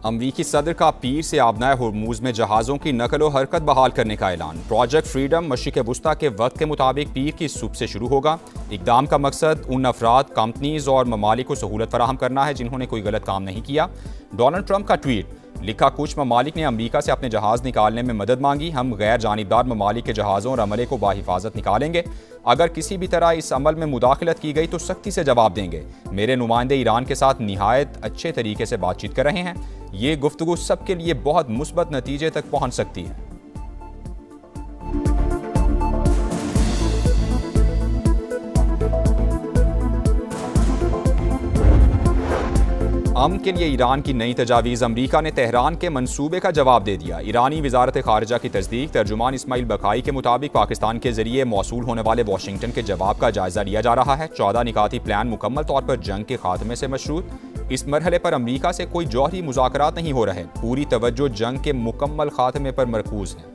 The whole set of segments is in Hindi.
अमरीकी सदर का पीर से आबनाए हुर्मुज में जहाज़ों की नकल व हरकत बहाल करने का ऐलान। प्रोजेक्ट फ्रीडम मशरिक़ वुस्ता के वक्त के मुताबिक पीर की सुबह से शुरू होगा। इक़दाम का मकसद उन अफराद, कंपनीज और ममालिक को सहूलत फराहम करना है जिन्होंने कोई गलत काम नहीं किया। डोनाल्ड ट्रंप का ट्वीट लिखा, कुछ ममालिक ने अमरीका से अपने जहाज़ निकालने में मदद मांगी। हम गैर जानिबदार ममालिक के जहाज़ों और अमले को बाहिफाजत निकालेंगे। अगर किसी भी तरह इस अमल में मुदाखलत की गई तो सख्ती से जवाब देंगे। मेरे नुमाइंदे ईरान के साथ निहायत अच्छे तरीके से बातचीत कर रहे हैं। ये गुफ्तगू सबके लिए बहुत मुस्बत नतीजे तक पहुंच सकती है। अमन के लिए ईरान की नई तजावीज़। अमरीका ने तेहरान के मंसूबे का जवाब दे दिया। ईरानी वजारत खारजा की तस्दीक। तर्जुमान इस्माइल बकाई के मुताबिक पाकिस्तान के जरिए मौसूल होने वाले वाशिंगटन के जवाब का जायजा लिया जा रहा है। 14 निकाती प्लान मुकम्मल तौर पर जंग के खात्मे से मशरूत। इस मरहले पर अमरीका से कोई जौहरी मुज़ाकरात नहीं हो रहे। पूरी तवज्जो जंग के मुकम्मल खात्मे पर मरकूज है।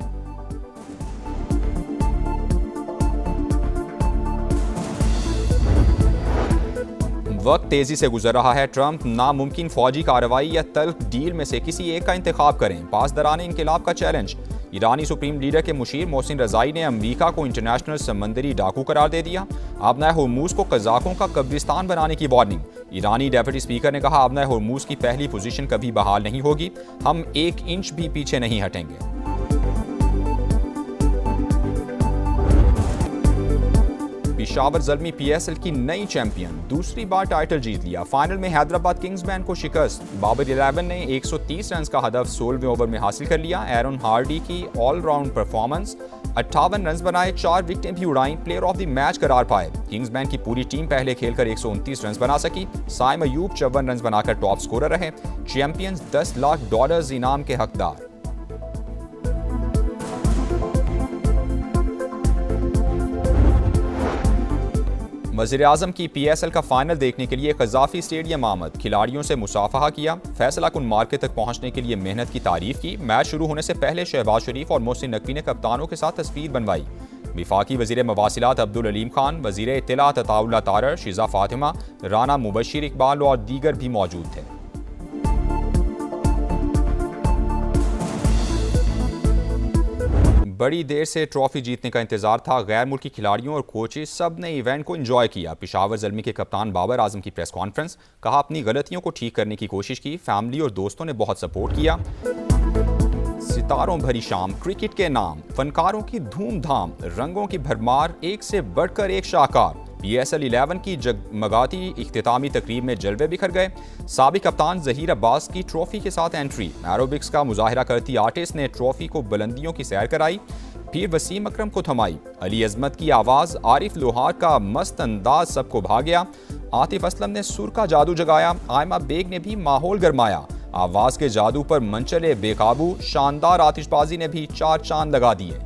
वक्त तेजी से गुजर रहा है। ट्रंप नामुमकिन फौजी कार्रवाई या तल्ख डील में से किसी एक का इंतखाब करें। पासदारान इनकलाब का चैलेंज। ईरानी सुप्रीम लीडर के मुशीर मोहसिन रजाई ने अमरीका को इंटरनेशनल समंदरी डाकू करार दे दिया। आबनाए हुर्मुज को कज़ाकों का कब्रिस्तान बनाने की वार्निंग। ईरानी डेप्यूटी स्पीकर ने कहा, आबनाए हुर्मुज की पहली पोजीशन कभी बहाल नहीं होगी। हम 1 इंच भी पीछे नहीं हटेंगे। पेशावर ज़ल्मी PSL की नई चैंपियन, दूसरी बार टाइटल जीत लिया। फाइनल में हैदराबाद किंग्समैन को शिकस्त। बाबर 11 ने 130 रन का हदफ 16वें ओवर में हासिल कर लिया। एरन हार्डी की ऑलराउंड परफॉर्मेंस, 58 रन बनाए, 4 विकेटें भी उड़ाई, प्लेयर ऑफ द मैच करार पाए। किंग्समैन की पूरी टीम पहले खेलकर 129 रन बना सकी। साइम अयूब 54 रन बनाकर टॉप स्कोरर रहे। चैंपियंस $10 लाख इनाम के हकदार। वज़ीर-ए-आज़म की PSL का फाइनल देखने के लिए क़ज़ाफ़ी स्टेडियम आमद। खिलाड़ियों से मुसाफ़हा किया। फैसला कुन मार्के तक पहुंचने के लिए मेहनत की तारीफ की। मैच शुरू होने से पहले शहबाज शरीफ और मोहसिन नकवी ने कप्तानों के साथ तस्वीर बनवाई। विफाकी वज़ीर मवासिलात अब्दुल अलीम खान, वज़ीर इत्तलात अताउल्लाह तारर, शिज़ा फ़ातिमा, राना मुबशिर इकबाल और दीगर भी मौजूद थे। बड़ी देर से ट्रॉफी जीतने का इंतजार था। गैर मुल्की खिलाड़ियों और कोचेस सब ने इवेंट को एंजॉय किया। पेशावर ज़ल्मी के कप्तान बाबर आजम की प्रेस कॉन्फ्रेंस। कहा, अपनी गलतियों को ठीक करने की कोशिश की। फैमिली और दोस्तों ने बहुत सपोर्ट किया। सितारों भरी शाम, क्रिकेट के नाम, फनकारों की धूमधाम, रंगों की भरमार, एक से बढ़कर एक शाहकार। PSL 11 की जगमगाती इख्तितामी तकरीब में जलवे बिखर गए। साबिक कप्तान ज़हीर अब्बास की ट्रॉफी के साथ एंट्री। एरोबिक्स का मुजाहिरा करती आर्टिस्ट ने ट्रॉफी को बुलंदियों की सैर कराई। फिर वसीम अकरम को थमाई। अली अजमत की आवाज़, आरिफ लोहार का मस्त अंदाज सबको भा गया। आतिफ असलम ने सुर का जादू जगाया। आयमा बेग ने भी माहौल गरमाया। आवाज़ के जादू पर मंचले बेकाबू। शानदार आतिशबाजी ने भी 4 चांद लगा दिए।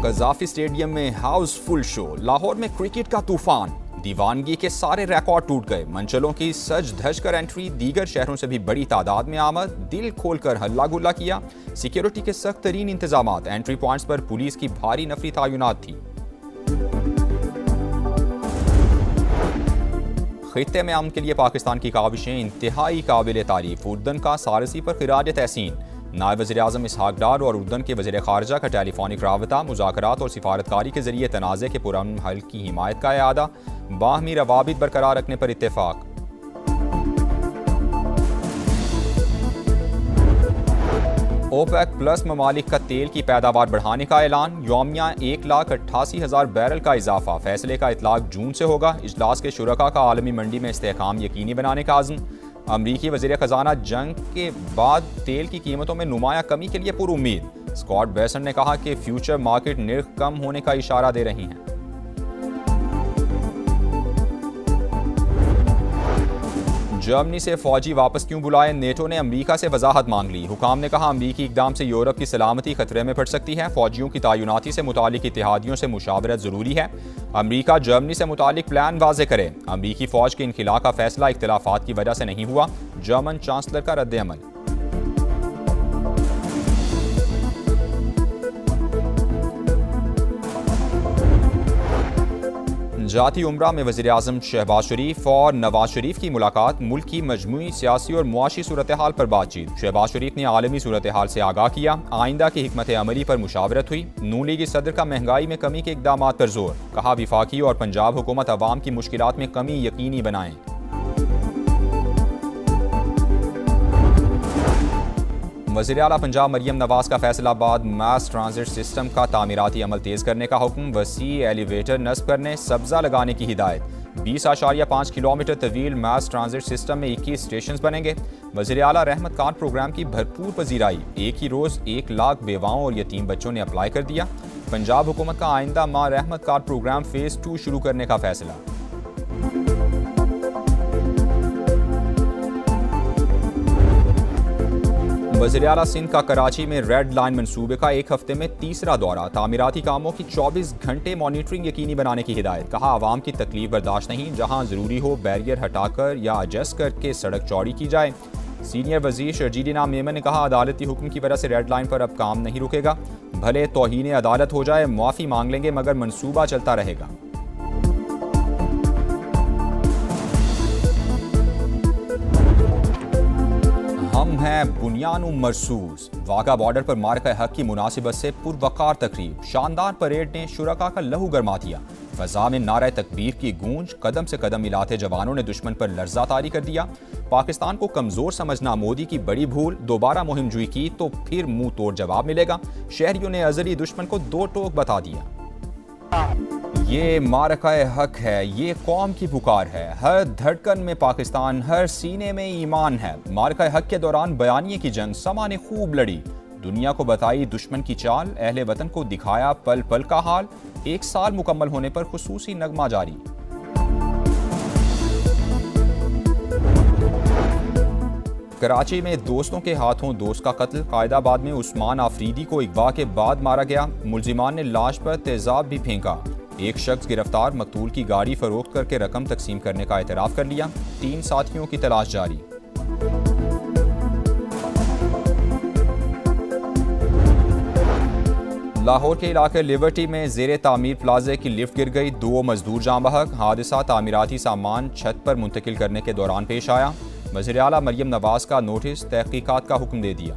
क़ज़ाफ़ी स्टेडियम में हाउसफुल शो। लाहौर में क्रिकेट का तूफान। दीवानगी के सारे रिकॉर्ड टूट गए। मंचलों की सज धज कर एंट्री। दीगर शहरों से भी बड़ी तादाद में आमद। दिल खोलकर हल्ला गुल्ला किया। सिक्योरिटी के सख्त तरीन इंतजामात। एंट्री पॉइंट्स पर पुलिस की भारी नफरी तैनात थी। खित्ते में अमन के लिए पाकिस्तान की काविशें इंतहाई काबिल तारीफ। उर्दन का सारसी पर खिराज तहसीन। नायब वज़ीर-ए-आज़म इसहाक डार और उर्दन के वज़ीर ख़ारजा का टेलीफोनिक राबता। मुज़ाकरात और सिफारतकारी के जरिए तनाज़े के पुरअमन हल की हिमायत का इआदा। बाहमी रवाबित बरकरार रखने पर इत्तेफाक। ओपेक प्लस ममालिक का तेल की पैदावार बढ़ाने का ऐलान। यौमिया 1,88,000 बैरल का इजाफा। फैसले का इतलाक जून से होगा। इजलास के शुरका का आलमी मंडी में इस्तेहकाम यकीनी बनाने का आज़म। अमरीकी वज़ीर ख़जाना जंग के बाद तेल की कीमतों में नुमाया कमी के लिए पुरुम्मीद। स्कॉट बेसन ने कहा कि फ्यूचर मार्केट निर्ख कम होने का इशारा दे रही हैं। जर्मनी से फौजी वापस क्यों बुलाए? नेटो ने अमरीका से वजाहत मांग ली। हुकाम ने कहा, अमरीकी इकदाम से यूरोप की सलामती खतरे में पड़ सकती है। फौजियों की तैनाती से मुतालिक इत्तेहादियों से मुशावरत जरूरी है। अमरीका जर्मनी से मुतालिक प्लान वाज़े करे। अमरीकी फौज के इनखिला का फैसला इख्तिलाफात की वजह से नहीं हुआ। जर्मन चांसलर का रद्द-ए-अमल। जाती उम्रा में वज़ीर आज़म शहबाज शरीफ और नवाज शरीफ की मुलाकात, मुल्क की मजमूई सियासी और मुआशी सूरत हाल पर बातचीत। शहबाज शरीफ ने आलमी सूरत हाल से आगाह किया, आइंदा की हिकमत अमली पर मुशावरत हुई। नून लीगी सदर का महंगाई में कमी के इकदाम पर जोर, कहा विफाकी और पंजाब हुकूमत अवाम की मुश्किलात में कमी यकीनी बनाएं। वज़ीर आला पंजाब मरियम नवाज का फैसलाबाद मास ट्रांजिट सिस्टम का तामीराती अमल तेज़ करने का हुक्म, वसी एलिवेटर नस्ब करने, सब्जा लगाने की हिदायत। 20.5 किलोमीटर तवील मास ट्रांजिट सिस्टम में 21 स्टेशन बनेंगे। वज़ीर आला रहमत कार्ड प्रोग्राम की भरपूर पजीराई, एक ही रोज़ 1 लाख बेवाओं और यतीम बच्चों ने अप्लाई कर दिया। पंजाब हुकूमत का आइंदा माह रहमत कार्ड प्रोग्राम फ़ेज़ 2 शुरू करने का फैसला। वज़ीर आला सिंध का कराची में रेड लाइन मंसूबे का एक हफ्ते में तीसरा दौरा, तामीराती कामों की 24 घंटे मॉनिटरिंग यकीनी बनाने की हिदायत। कहा आवाम की तकलीफ बर्दाश्त नहीं, जहां ज़रूरी हो बैरियर हटाकर या एडजस्ट करके सड़क चौड़ी की जाए। सीनियर वज़ीर शर्जील इनाम मेमन ने कहा अदालती हुक्म की वजह से रेड लाइन पर अब काम नहीं रुकेगा, भले तौहीन अदालत हो जाए, मुआफ़ी मांग लेंगे मगर मंसूबा चलता रहेगा। हम हैं बुनियानु मरसूस। वाघा बॉर्डर पर मार्का हक की मुनासिबत से पुरवकार तकरीब, शानदार परेड ने शुरका का लहू गरमा दिया। फजा में नारे तकबीर की गूंज, कदम से कदम मिलाते जवानों ने दुश्मन पर लर्जा तारी कर दिया। पाकिस्तान को कमजोर समझना मोदी की बड़ी भूल, दोबारा मुहिम जुई की तो फिर मुंह तोड़ जवाब मिलेगा। शहरियों ने अजली दुश्मन को दो टोक बता दिया। ये मारकाए हक है, ये कौम की पुकार है, हर धड़कन में पाकिस्तान, हर सीने में ईमान है। मारकाए हक के दौरान बयानिए की जंग समा ने खूब लड़ी, दुनिया को बताई दुश्मन की चाल, अहले वतन को दिखाया पल पल का हाल। 1 साल मुकम्मल होने पर खुसूसी नगमा जारी। कराची में दोस्तों के हाथों दोस्त का कत्ल, कायदाबाद में उस्मान आफरीदी को अगवा के बाद मारा गया। मुलजिमान ने लाश पर तेजाब भी फेंका। एक शख्स गिरफ्तार, मकतूल की गाड़ी फरोख्त करके रकम तकसीम करने का एतराफ़ कर लिया। 3 साथियों की तलाश जारी। लाहौर के इलाके लिबर्टी में ज़ेरे तामीर प्लाजे की लिफ्ट गिर गई, 2 मजदूर जाँ बहक। हादसा तामीराती सामान छत पर मुंतकिल करने के दौरान पेश आया। वज़ीर आला मरियम नवाज का नोटिस, तहकीकात का हुक्म दे दिया।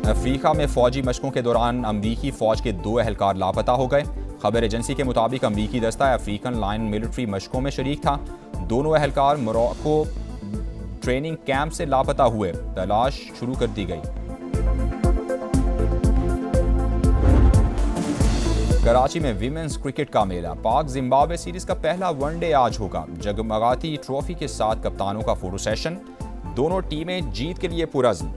अफ्रीका में फौजी मशकों के दौरान अमरीकी फौज के 2 एहलकार लापता हो गए। खबर एजेंसी के मुताबिक अमरीकी दस्ता अफ्रीकन लाइन मिलिट्री मशकों में शरीक था। दोनों एहलकार मोरक्को ट्रेनिंग कैंप से लापता हुए, तलाश शुरू कर दी गई। कराची में विमेंस क्रिकेट का मेला, पाक जिम्बाब्वे सीरीज का पहला वनडे आज होगा। जगमगाती ट्रॉफी के साथ कप्तानों का फोटो सेशन, दोनों टीमें जीत के लिए पुरअज़्म।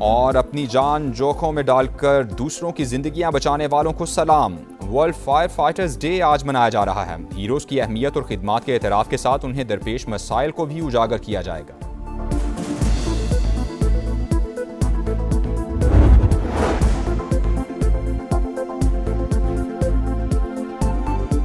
और अपनी जान जोखों में डालकर दूसरों की जिंदगियां बचाने वालों को सलाम। वर्ल्ड फायर फाइटर्स डे आज मनाया जा रहा है। हीरोज की अहमियत और खिदमात के एतराफ़ के साथ उन्हें दरपेश मसाइल को भी उजागर किया जाएगा।